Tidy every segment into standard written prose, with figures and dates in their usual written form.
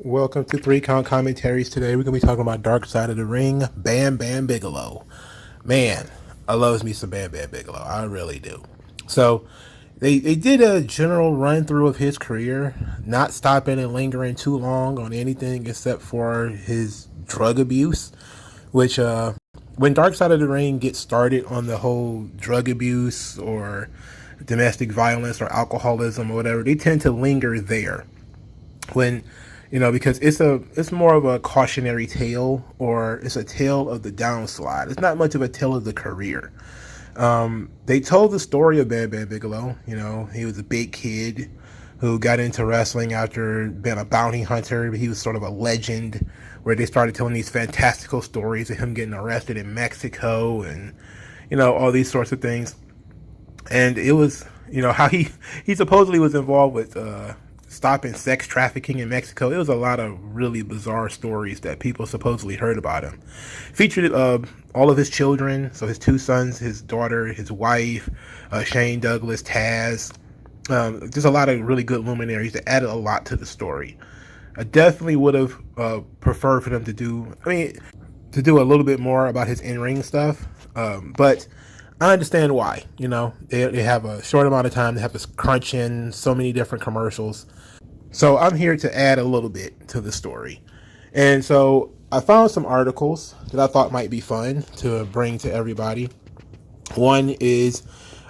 Welcome to 3 Count Commentaries. Today we're going to be talking about Dark Side of the Ring, Bam Bam Bigelow. Man, I loves me some Bam Bam Bigelow. I really do. So they did a general run through of his career, not stopping and lingering too long on anything except for his drug abuse, which when Dark Side of the Ring gets started on the whole drug abuse or domestic violence or alcoholism or whatever, they tend to linger there. When because it's more of a cautionary tale, or it's a tale of the downslide. It's not much of a tale of the career. They told the story of Bam Bam Bigelow. He was a big kid who got into wrestling after being a bounty hunter. He was sort of a legend, where they started telling these fantastical stories of him getting arrested in Mexico and all these sorts of things. And it was how he supposedly was involved with stopping sex trafficking in Mexico. It was a lot of really bizarre stories that people supposedly heard about him. Featured all of his children, so his 2 sons, his daughter, his wife, Shane Douglas, Taz. Just a lot of really good luminaries that added a lot to the story. I definitely would have preferred for them to do a little bit more about his in-ring stuff, but I understand why. They have a short amount of time. They have to crunch in so many different commercials. So I'm here to add a little bit to the story. And so I found some articles that I thought might be fun to bring to everybody. One is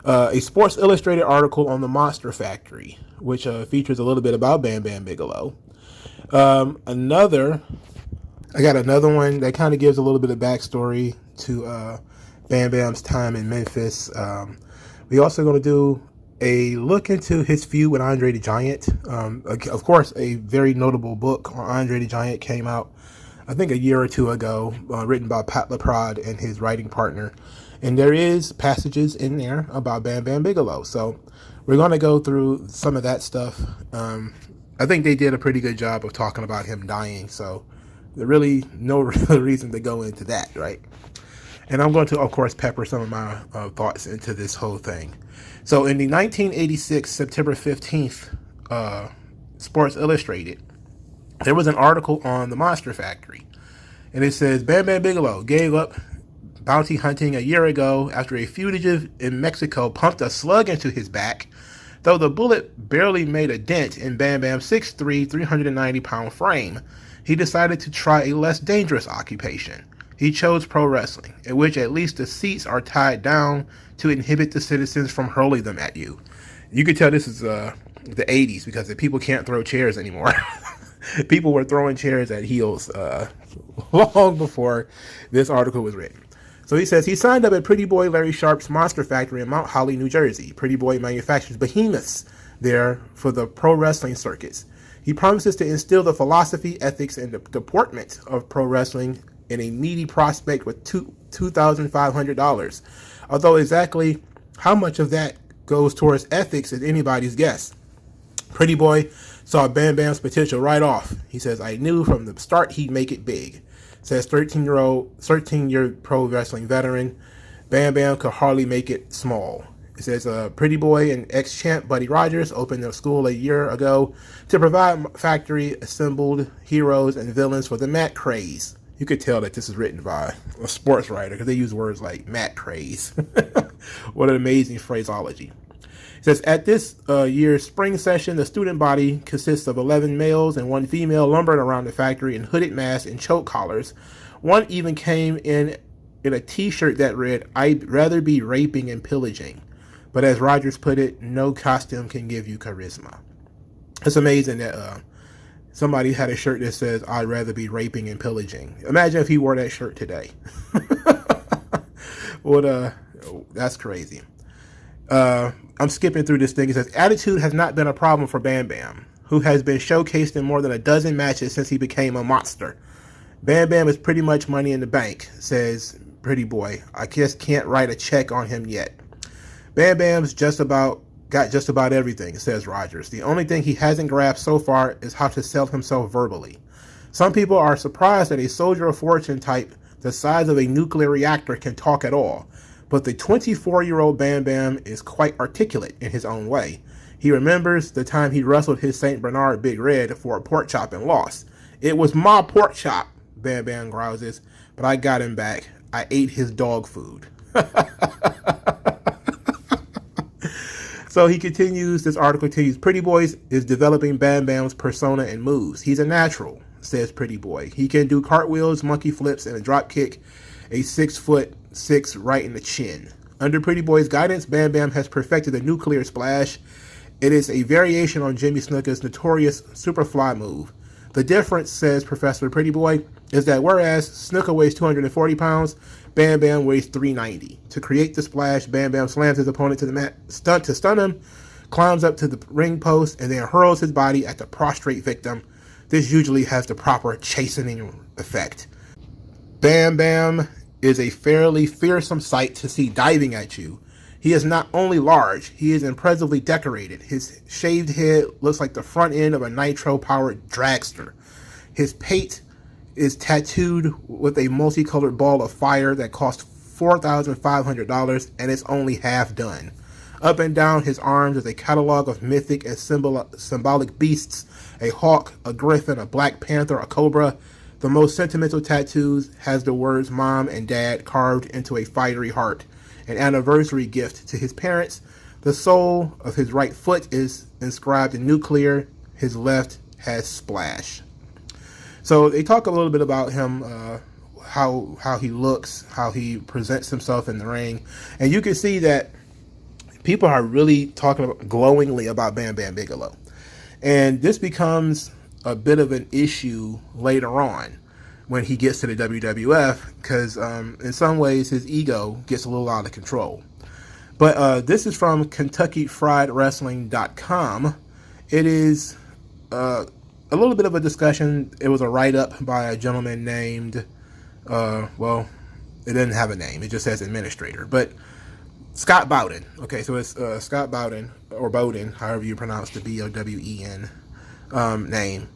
a Sports Illustrated article on the Monster Factory, which features a little bit about Bam Bam Bigelow. I got another one that kind of gives a little bit of backstory to Bam Bam's time in Memphis. We also going to do a look into his feud with Andre the Giant. Of course, a very notable book on Andre the Giant came out, I think, a year or 2 ago, written by Pat LaPrade and his writing partner. And there is passages in there about Bam Bam Bigelow. So we're going to go through some of that stuff. I think they did a pretty good job of talking about him dying. So there's really no real reason to go into that, right? And I'm going to, of course, pepper some of my thoughts into this whole thing. So in the 1986 September 15th Sports Illustrated, there was an article on the Monster Factory. And it says, Bam Bam Bigelow gave up bounty hunting a year ago after a fugitive in Mexico pumped a slug into his back. Though the bullet barely made a dent in Bam Bam's 6'3", 390-pound frame, he decided to try a less dangerous occupation. He chose pro wrestling, in which at least the seats are tied down to inhibit the citizens from hurling them at you. You could tell this is the 80s, because the people can't throw chairs anymore. People were throwing chairs at heels long before this article was written. So he says he signed up at Pretty Boy Larry Sharp's Monster Factory in Mount Holly, New Jersey. Pretty Boy manufactures behemoths there for the pro wrestling circuits. He promises to instill the philosophy, ethics, and the deportment of pro wrestling in a needy prospect with $2,500. Although exactly how much of that goes towards ethics is anybody's guess. Pretty Boy saw Bam Bam's potential right off. He says, I knew from the start he'd make it big. Says 13-year pro wrestling veteran. Bam Bam could hardly make it small. It says Pretty Boy and ex-champ Buddy Rogers opened their school a year ago to provide factory assembled heroes and villains for the mat craze. You could tell that this is written by a sports writer, because they use words like mat craze. What an amazing phraseology. It says, at this year's spring session, the student body consists of 11 males and 1 female lumbered around the factory in hooded masks and choke collars. One even came in a t-shirt that read, I'd rather be raping and pillaging. But as Rogers put it, no costume can give you charisma. It's amazing that somebody had a shirt that says, I'd rather be raping and pillaging. Imagine if he wore that shirt today. That's crazy. I'm skipping through this thing. It says, attitude has not been a problem for Bam Bam, who has been showcased in more than a dozen matches since he became a monster. Bam Bam is pretty much money in the bank, says Pretty Boy. I just can't write a check on him yet. Bam Bam's got just about everything, says Rogers. The only thing he hasn't grasped so far is how to sell himself verbally. Some people are surprised that a soldier of fortune type the size of a nuclear reactor can talk at all. But the 24-year-old Bam Bam is quite articulate in his own way. He remembers the time he wrestled his St. Bernard Big Red for a pork chop and lost. It was my pork chop, Bam Bam grouses, but I got him back. I ate his dog food. So he continues, this article continues, Pretty Boy is developing Bam Bam's persona and moves. He's a natural, says Pretty Boy. He can do cartwheels, monkey flips, and a drop kick, a 6'6" right in the chin. Under Pretty Boy's guidance, Bam Bam has perfected the nuclear splash. It is a variation on Jimmy Snuka's notorious Superfly move. The difference, says Professor Pretty Boy, is that whereas Snuka weighs 240 pounds, Bam Bam weighs 390. To create the splash, Bam Bam slams his opponent to the mat to stun him, climbs up to the ring post, and then hurls his body at the prostrate victim. This usually has the proper chastening effect. Bam Bam is a fairly fearsome sight to see diving at you. He is not only large, he is impressively decorated. His shaved head looks like the front end of a nitro-powered dragster. His pate is tattooed with a multicolored ball of fire that cost $4,500 and it's only half done. Up and down his arms is a catalog of mythic and symbolic beasts, a hawk, a griffin, a black panther, a cobra. The most sentimental tattoos has the words Mom and Dad carved into a fiery heart, an anniversary gift to his parents. The sole of his right foot is inscribed in nuclear. His left has splash. So they talk a little bit about him, how he looks, how he presents himself in the ring. And you can see that people are really talking glowingly about Bam Bam Bigelow. And this becomes a bit of an issue later on when he gets to the WWF, because in some ways his ego gets a little out of control. But this is from KentuckyFriedWrestling.com. It is a little bit of a discussion. It was a write-up by a gentleman named, well, it didn't have a name. It just says administrator. But Scott Bowden. Okay, so it's Scott Bowden, or Bowden, however you pronounce the B-O-W-E-N name.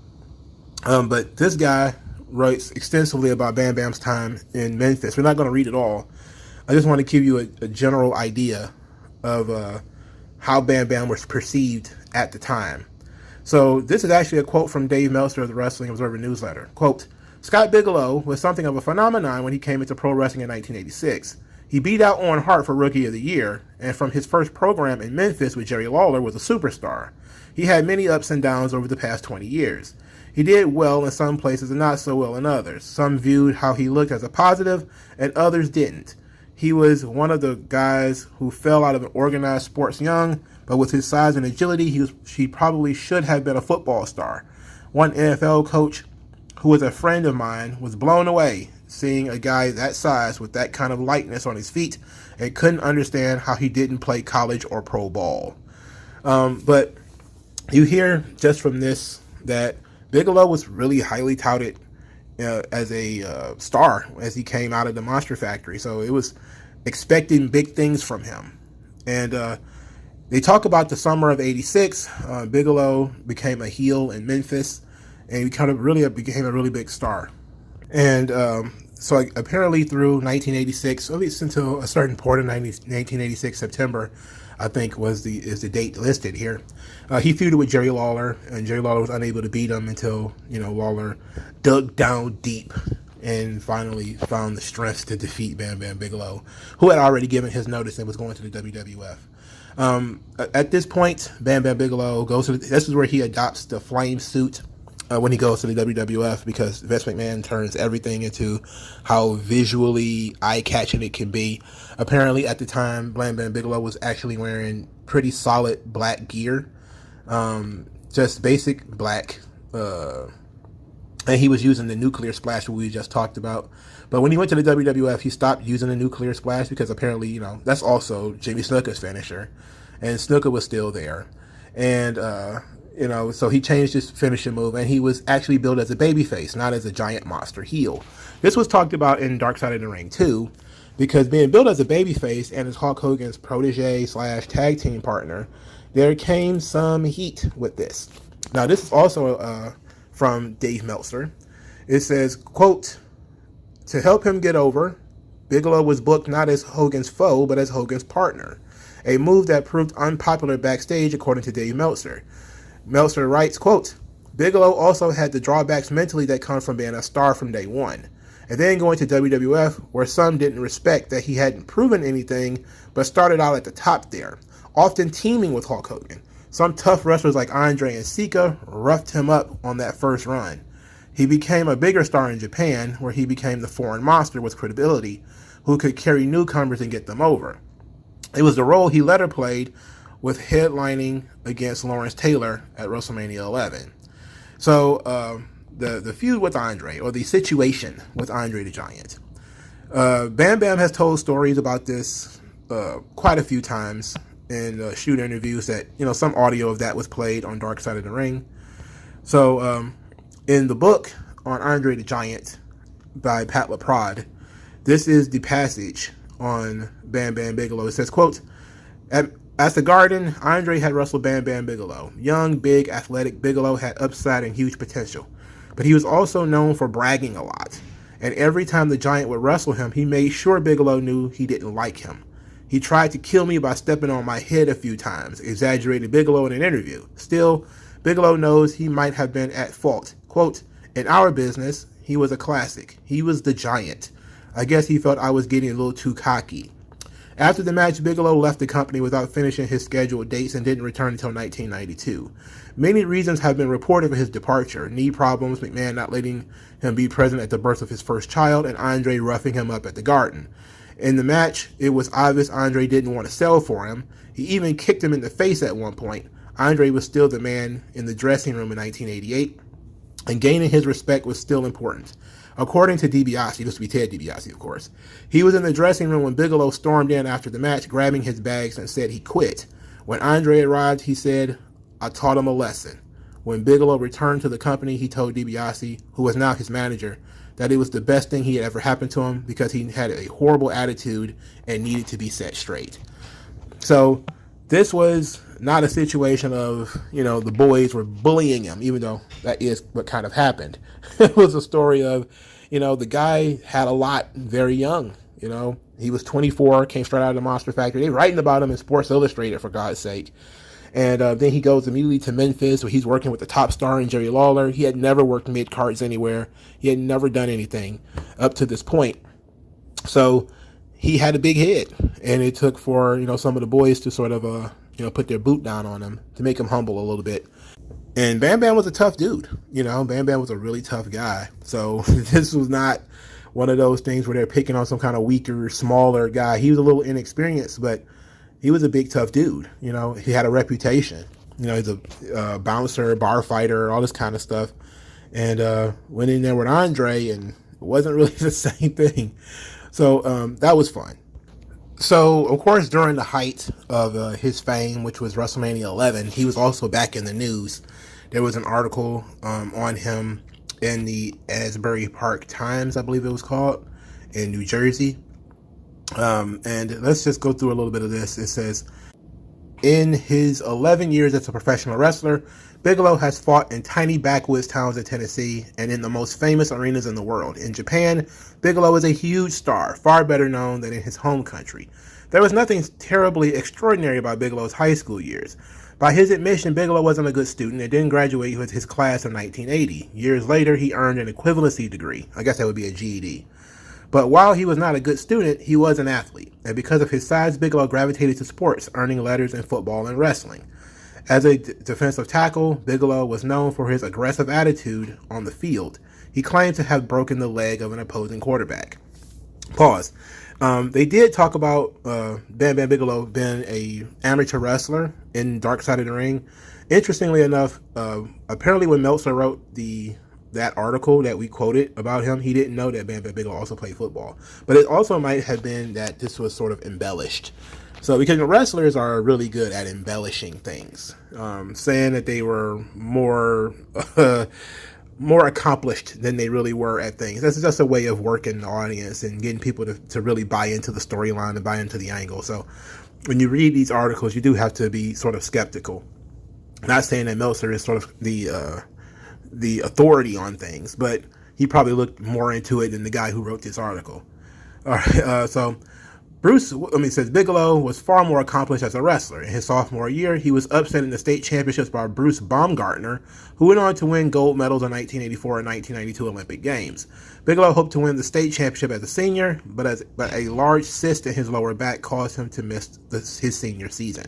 But this guy writes extensively about Bam Bam's time in Memphis. We're not going to read it all. I just want to give you a general idea of how Bam Bam was perceived at the time. So this is actually a quote from Dave Meltzer of the Wrestling Observer newsletter. Quote, Scott Bigelow was something of a phenomenon when he came into pro wrestling in 1986. He beat out Owen Hart for Rookie of the Year, and from his first program in Memphis with Jerry Lawler was a superstar. He had many ups and downs over the past 20 years. He did well in some places and not so well in others. Some viewed how he looked as a positive, and others didn't. He was one of the guys who fell out of an organized sports young, but with his size and agility, he probably should have been a football star. One NFL coach who was a friend of mine was blown away seeing a guy that size with that kind of lightness on his feet and couldn't understand how he didn't play college or pro ball. But you hear just from this that Bigelow was really highly touted as a star as he came out of the Monster Factory. So it was expecting big things from him. And they talk about the summer of '86. Bigelow became a heel in Memphis, and he kind of really became a really big star. And so apparently through 1986, at least until a certain point in 1986 September, I think is the date listed here. He feuded with Jerry Lawler, and Jerry Lawler was unable to beat him until, Lawler dug down deep and finally found the strength to defeat Bam Bam Bigelow, who had already given his notice and was going to the WWF. At this point, Bam Bam Bigelow goes to this is where he adopts the flame suit when he goes to the WWF, because Vince McMahon turns everything into how visually eye-catching it can be. Apparently, at the time, Bam Bam Bigelow was actually wearing pretty solid black gear, just basic black, and he was using the nuclear splash we just talked about. But when he went to the WWF, he stopped using the nuclear splash because apparently, that's also Jimmy Snuka's finisher, and Snuka was still there, and so he changed his finishing move, and he was actually billed as a babyface, not as a giant monster heel. This was talked about in Dark Side of the Ring too, because being billed as a babyface and as Hulk Hogan's protege / tag team partner, there came some heat with this. Now, this is also from Dave Meltzer. It says, quote, to help him get over, Bigelow was booked not as Hogan's foe, but as Hogan's partner, a move that proved unpopular backstage, according to Dave Meltzer. Meltzer writes, quote, Bigelow also had the drawbacks mentally that come from being a star from day one, and then going to WWF, where some didn't respect that he hadn't proven anything, but started out at the top there, often teaming with Hulk Hogan. Some tough wrestlers like Andre and Sika roughed him up on that first run. He became a bigger star in Japan, where he became the foreign monster with credibility, who could carry newcomers and get them over. It was the role he later played with headlining against Lawrence Taylor at WrestleMania 11. So the feud with Andre, or the situation with Andre the Giant. Bam Bam has told stories about this quite a few times in shoot interviews that, some audio of that was played on Dark Side of the Ring. So in the book on Andre the Giant by Pat LaPrade, this is the passage on Bam Bam Bigelow. It says, quote, at the Garden, Andre had wrestled Bam Bam Bigelow. Young, big, athletic Bigelow had upside and huge potential. But he was also known for bragging a lot. And every time the Giant would wrestle him, he made sure Bigelow knew he didn't like him. He tried to kill me by stepping on my head a few times, exaggerated Bigelow in an interview. Still, Bigelow knows he might have been at fault. Quote, in our business, he was a classic. He was the Giant. I guess he felt I was getting a little too cocky. After the match, Bigelow left the company without finishing his scheduled dates and didn't return until 1992. Many reasons have been reported for his departure: knee problems, McMahon not letting him be present at the birth of his first child, and Andre roughing him up at the Garden. In the match, it was obvious Andre didn't want to sell for him. He even kicked him in the face at one point. Andre was still the man in the dressing room in 1988, and gaining his respect was still important. According to DiBiase, this would be Ted DiBiase, of course, he was in the dressing room when Bigelow stormed in after the match, grabbing his bags and said he quit. When Andre arrived, he said, I taught him a lesson. When Bigelow returned to the company, he told DiBiase, who was now his manager, that it was the best thing he had ever happened to him because he had a horrible attitude and needed to be set straight. So this was not a situation of, the boys were bullying him, even though that is what kind of happened. It was a story of, the guy had a lot very young. He was 24, came straight out of the Monster Factory. They were writing about him in Sports Illustrated, for God's sake. And then he goes immediately to Memphis, where he's working with the top star in Jerry Lawler. He had never worked mid-cards anywhere. He had never done anything up to this point. So he had a big head, and it took for, some of the boys to sort of, put their boot down on him to make him humble a little bit. And Bam Bam was a tough dude. Bam Bam was a really tough guy. So this was not one of those things where they're picking on some kind of weaker, smaller guy. He was a little inexperienced, but he was a big, tough dude. He had a reputation. He's a bouncer, bar fighter, all this kind of stuff. And went in there with Andre, and it wasn't really the same thing. So that was fun. So, of course, during the height of his fame, which was WrestleMania 11, he was also back in the news. There was an article on him in the Asbury Park Times, I believe it was called, in New Jersey. And let's just go through a little bit of this. It says, in his 11 years as a professional wrestler, Bigelow has fought in tiny backwoods towns in Tennessee and in the most famous arenas in the world. In Japan, Bigelow is a huge star, far better known than in his home country. There was nothing terribly extraordinary about Bigelow's high school years. By his admission, Bigelow wasn't a good student and didn't graduate with his class in 1980. Years later, he earned an equivalency degree. I guess that would be a GED. But while he was not a good student, he was an athlete. And because of his size, Bigelow gravitated to sports, earning letters in football and wrestling. As a defensive tackle, Bigelow was known for his aggressive attitude on the field. He claimed to have broken the leg of an opposing quarterback. Pause. They did talk about Bam Bam Bigelow being an amateur wrestler in Dark Side of the Ring. Interestingly enough, apparently when Meltzer wrote that article that we quoted about him, he didn't know that Bam Bam Bigelow also played football. But it also might have been that this was sort of embellished. So, because the wrestlers are really good at embellishing things, saying that they were more accomplished than they really were at things. That's just a way of working the audience and getting people to really buy into the storyline and buy into the angle. So, when you read these articles, you do have to be sort of skeptical. Not saying that Meltzer is sort of the authority on things, but he probably looked more into it than the guy who wrote this article. All right, so Says Bigelow was far more accomplished as a wrestler. In his sophomore year, he was upset in the state championships by Bruce Baumgartner, who went on to win gold medals in 1984 and 1992 Olympic Games. Bigelow hoped to win the state championship as a senior, but a large cyst in his lower back caused him to miss his senior season.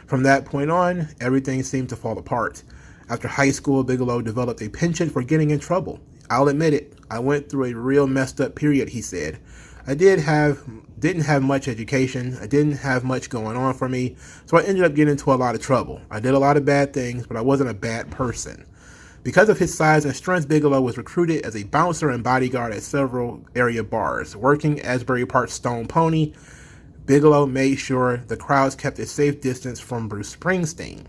From that point on, everything seemed to fall apart. After high school, Bigelow developed a penchant for getting in trouble. I'll admit it, I went through a real messed up period, he said. I didn't have much education. I didn't have much going on for me, so I ended up getting into a lot of trouble. I did a lot of bad things, but I wasn't a bad person. Because of his size and strength, Bigelow was recruited as a bouncer and bodyguard at several area bars. Working Asbury Park's Stone Pony, Bigelow made sure the crowds kept a safe distance from Bruce Springsteen.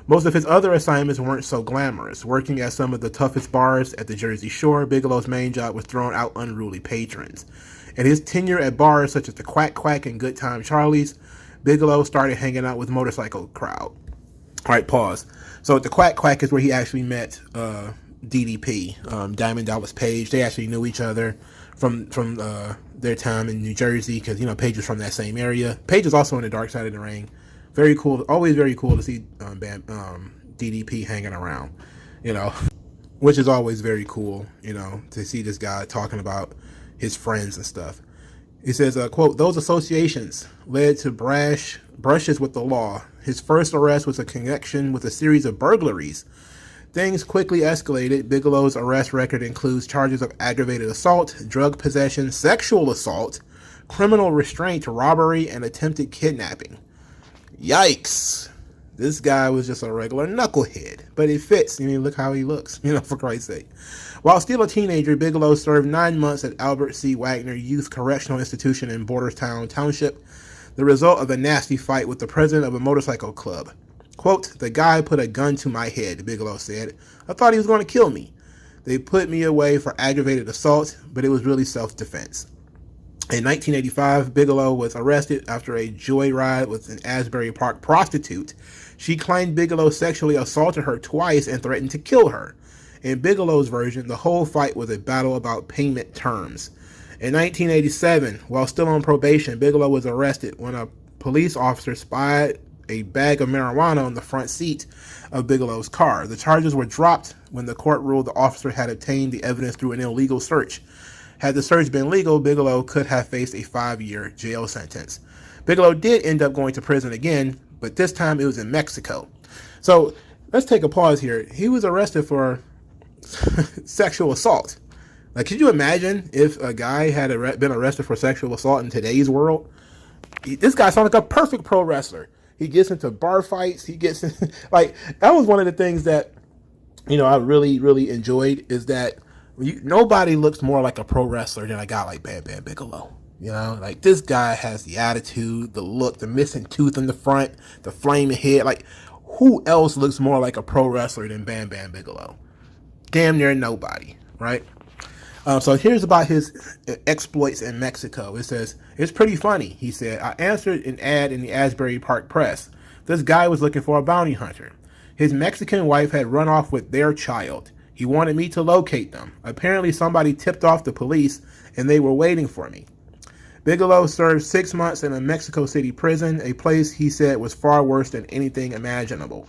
Most of his other assignments weren't so glamorous. Working at some of the toughest bars at the Jersey Shore, Bigelow's main job was throwing out unruly patrons. In his tenure at bars such as the Quack Quack and Good Time Charlie's, Bigelow started hanging out with motorcycle crowd. All right, pause. So the Quack Quack is where he actually met DDP, Diamond Dallas Page. They actually knew each other from their time in New Jersey because, Page was from that same area. Page is also in the Dark Side of the Ring. Very cool. Always very cool to see DDP hanging around, which is always very cool, to see this guy talking about his friends and stuff. He says, quote, those associations led to brushes with the law. His first arrest was a connection with a series of burglaries. Things quickly escalated. Bigelow's arrest record includes charges of aggravated assault, drug possession, sexual assault, criminal restraint, robbery, and attempted kidnapping. Yikes. This guy was just a regular knucklehead, but it fits. Look how he looks, for Christ's sake. While still a teenager, Bigelow served 9 months at Albert C. Wagner Youth Correctional Institution in Bordertown Township, the result of a nasty fight with the president of a motorcycle club. Quote, the guy put a gun to my head, Bigelow said. I thought he was going to kill me. They put me away for aggravated assault, but it was really self-defense. In 1985, Bigelow was arrested after a joyride with an Asbury Park prostitute. She claimed Bigelow sexually assaulted her twice and threatened to kill her. In Bigelow's version, the whole fight was a battle about payment terms. In 1987, while still on probation, Bigelow was arrested when a police officer spied a bag of marijuana on the front seat of Bigelow's car. The charges were dropped when the court ruled the officer had obtained the evidence through an illegal search. Had the search been legal, Bigelow could have faced a 5-year jail sentence. Bigelow did end up going to prison again, but this time it was in Mexico. So let's take a pause here. He was arrested for sexual assault. Like, could you imagine if a guy had been arrested for sexual assault in today's world? This guy sounds like a perfect pro wrestler. He gets into bar fights. He gets in, like, that was one of the things that, I really, really enjoyed is that nobody looks more like a pro wrestler than a guy like Bam Bam Bigelow. Like, this guy has the attitude, the look, the missing tooth in the front, the flaming head. Like, who else looks more like a pro wrestler than Bam Bam Bigelow? Damn near nobody, right? So here's about his exploits in Mexico. It says, it's pretty funny, he said. I answered an ad in the Asbury Park Press. This guy was looking for a bounty hunter. His Mexican wife had run off with their child. He wanted me to locate them. Apparently somebody tipped off the police and they were waiting for me. Bigelow served 6 months in a Mexico City prison, a place he said was far worse than anything imaginable.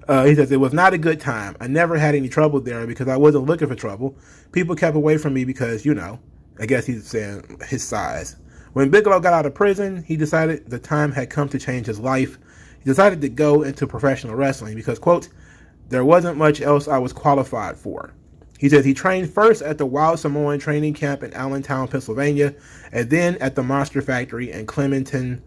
He says, it was not a good time. I never had any trouble there because I wasn't looking for trouble. People kept away from me because, I guess he's saying his size. When Bigelow got out of prison, he decided the time had come to change his life. He decided to go into professional wrestling because, quote, there wasn't much else I was qualified for. He says he trained first at the Wild Samoan training camp in Allentown, Pennsylvania, and then at the Monster Factory in Clementon,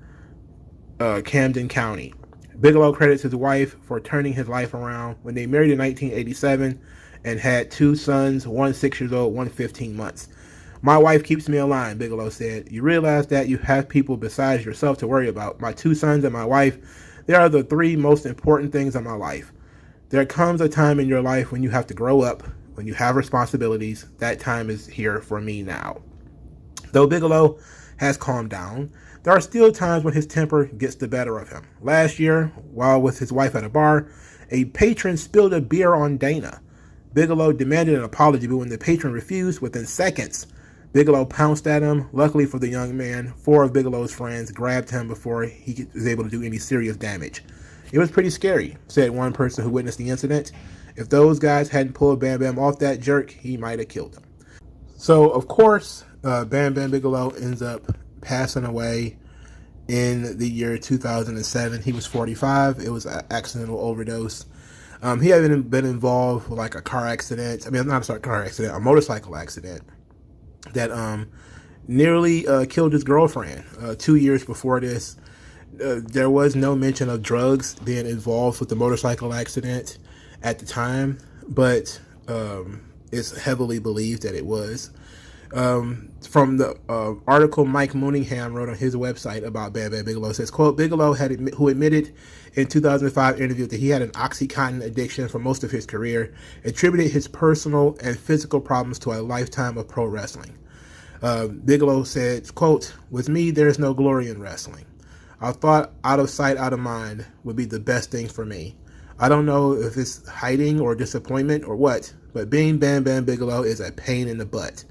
Camden County. Bigelow credits his wife for turning his life around when they married in 1987 and had 2 sons, one 6 years old, one 15 months. My wife keeps me alive, Bigelow said. You realize that you have people besides yourself to worry about. My 2 sons and my wife, they are the 3 most important things in my life. There comes a time in your life when you have to grow up, when you have responsibilities. That time is here for me now. Though Bigelow has calmed down, there are still times when his temper gets the better of him. Last year, while with his wife at a bar, a patron spilled a beer on Dana. Bigelow demanded an apology, but when the patron refused, within seconds, Bigelow pounced at him. Luckily for the young man, 4 of Bigelow's friends grabbed him before he was able to do any serious damage. It was pretty scary, said one person who witnessed the incident. If those guys hadn't pulled Bam Bam off that jerk, he might have killed him. So, of course, Bam Bam Bigelow ends up passing away in the year 2007. He was 45. It was an accidental overdose. He had been involved with like a car accident. I mean, not a car accident, a motorcycle accident that nearly killed his girlfriend 2 years before this. There was no mention of drugs being involved with the motorcycle accident at the time, but it's heavily believed that it was. From the article Mike Mooneyham wrote on his website about Bam Bam Bigelow, says, quote, Bigelow who admitted in 2005 interview that he had an OxyContin addiction for most of his career, attributed his personal and physical problems to a lifetime of pro wrestling. Bigelow said, quote, with me, there's no glory in wrestling. I thought out of sight, out of mind would be the best thing for me. I don't know if it's hiding or disappointment or what, but being Bam Bam Bigelow is a pain in the butt.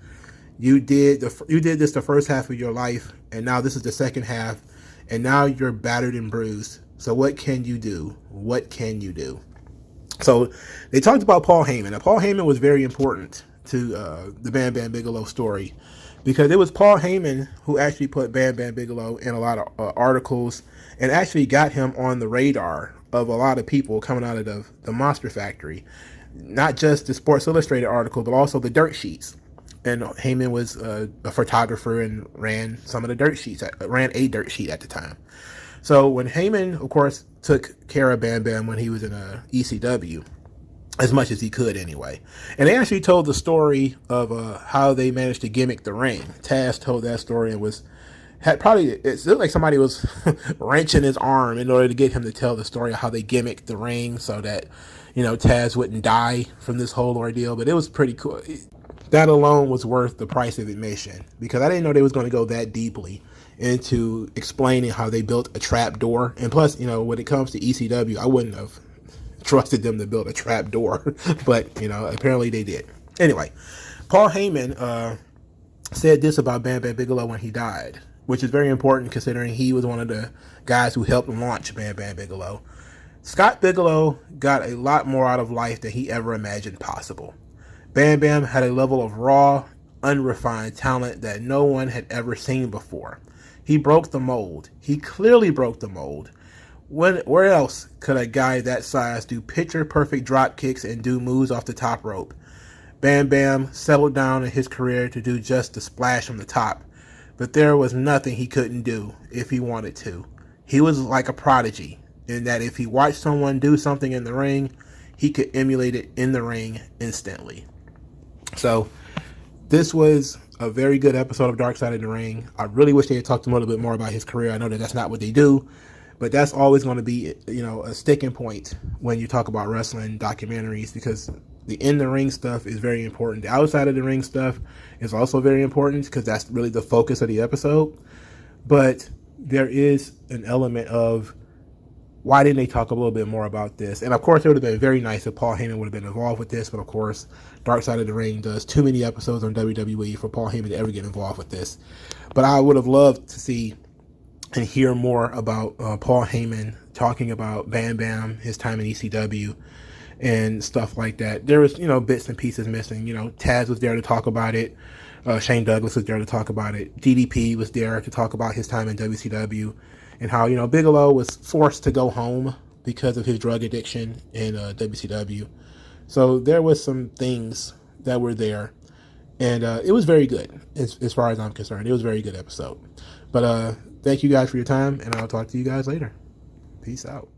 You did this the first half of your life, and now this is the second half, and now you're battered and bruised. So what can you do? What can you do? So they talked about Paul Heyman. Now, Paul Heyman was very important to the Bam Bam Bigelow story, because it was Paul Heyman who actually put Bam Bam Bigelow in a lot of articles and actually got him on the radar of a lot of people coming out of the Monster Factory. Not just the Sports Illustrated article, but also the dirt sheets. And Heyman was a photographer and ran some of the dirt sheets, ran a dirt sheet at the time. So when Heyman, of course, took care of Bam Bam when he was in ECW, as much as he could anyway. And they actually told the story of how they managed to gimmick the ring. Taz told that story and it looked like somebody was wrenching his arm in order to get him to tell the story of how they gimmicked the ring so that, Taz wouldn't die from this whole ordeal. But it was pretty cool. That alone was worth the price of admission, because I didn't know they was going to go that deeply into explaining how they built a trap door. And plus, when it comes to ECW, I wouldn't have trusted them to build a trap door, but apparently they did. Anyway, Paul Heyman said this about Bam Bam Bigelow when he died, which is very important considering he was one of the guys who helped launch Bam Bam Bigelow. Scott Bigelow got a lot more out of life than he ever imagined possible. Bam Bam had a level of raw, unrefined talent that no one had ever seen before. He broke the mold. He clearly broke the mold. Where else could a guy that size do picture-perfect drop kicks and do moves off the top rope? Bam Bam settled down in his career to do just the splash from the top, but there was nothing he couldn't do if he wanted to. He was like a prodigy in that if he watched someone do something in the ring, he could emulate it in the ring instantly. So this was a very good episode of Dark Side of the Ring. I really wish they had talked a little bit more about his career. I know that that's not what they do, but that's always going to be, a sticking point when you talk about wrestling documentaries, because the in-the-ring stuff is very important. The outside-of-the-ring stuff is also very important because that's really the focus of the episode. But there is an element of, why didn't they talk a little bit more about this? And, of course, it would have been very nice if Paul Heyman would have been involved with this. But, of course, Dark Side of the Ring does too many episodes on WWE for Paul Heyman to ever get involved with this. But I would have loved to see and hear more about Paul Heyman talking about Bam Bam, his time in ECW, and stuff like that. There was, bits and pieces missing. Taz was there to talk about it. Shane Douglas was there to talk about it. DDP was there to talk about his time in WCW. And how, Bigelow was forced to go home because of his drug addiction in WCW. So there was some things that were there. And it was very good, as far as I'm concerned. It was a very good episode. But thank you guys for your time, and I'll talk to you guys later. Peace out.